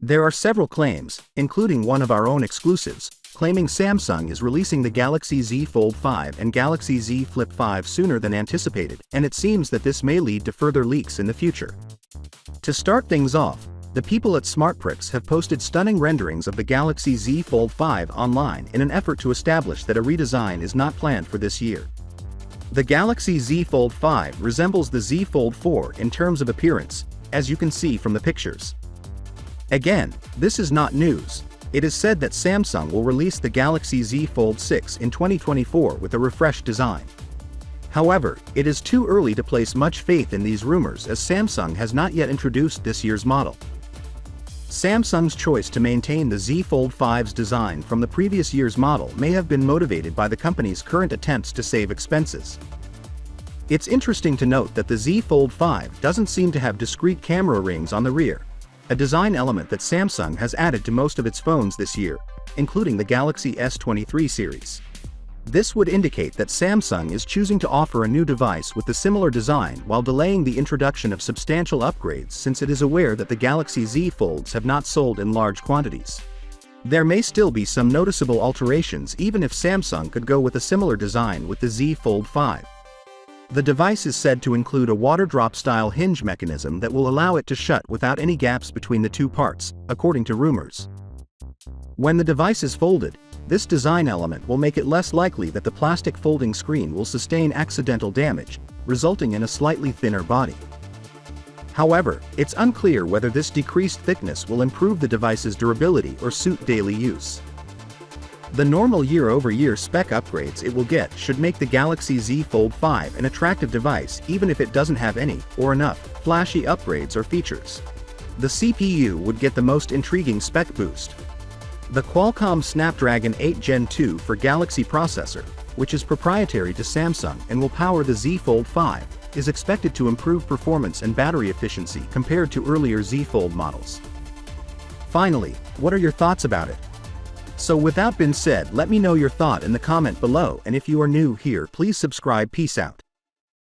There are several claims, including one of our own exclusives, claiming Samsung is releasing the Galaxy Z Fold 5 and Galaxy Z Flip 5 sooner than anticipated, and it seems that this may lead to further leaks in the future. To start things off, the people at SmartPrix have posted stunning renderings of the Galaxy Z Fold 5 online in an effort to establish that a redesign is not planned for this year. The Galaxy Z Fold 5 resembles the Z Fold 4 in terms of appearance, as you can see from the pictures. Again, this is not news. It is said that Samsung will release the Galaxy Z Fold 6 in 2024 with a refreshed design. However, it is too early to place much faith in these rumors as Samsung has not yet introduced this year's model. Samsung's choice to maintain the Z Fold 5's design from the previous year's model may have been motivated by the company's current attempts to save expenses. It's interesting to note that the Z Fold 5 doesn't seem to have discrete camera rings on the rear, a design element that Samsung has added to most of its phones this year, including the Galaxy S23 series. This would indicate that Samsung is choosing to offer a new device with a similar design while delaying the introduction of substantial upgrades since it is aware that the Galaxy Z Folds have not sold in large quantities. There may still be some noticeable alterations even if Samsung could go with a similar design with the Z Fold 5. The device is said to include a water drop-style hinge mechanism that will allow it to shut without any gaps between the two parts, according to rumors. When the device is folded, this design element will make it less likely that the plastic folding screen will sustain accidental damage, resulting in a slightly thinner body. However, it's unclear whether this decreased thickness will improve the device's durability or suit daily use. The normal year-over-year spec upgrades it will get should make the Galaxy Z Fold 5 an attractive device even if it doesn't have any, or enough, flashy upgrades or features. The CPU would get the most intriguing spec boost. The Qualcomm Snapdragon 8 Gen 2 for Galaxy processor, which is proprietary to Samsung and will power the Z Fold 5, is expected to improve performance and battery efficiency compared to earlier Z Fold models. Finally, what are your thoughts about it? So with that being said, let me know your thought in the comment below, and if you are new here, please subscribe. Peace out.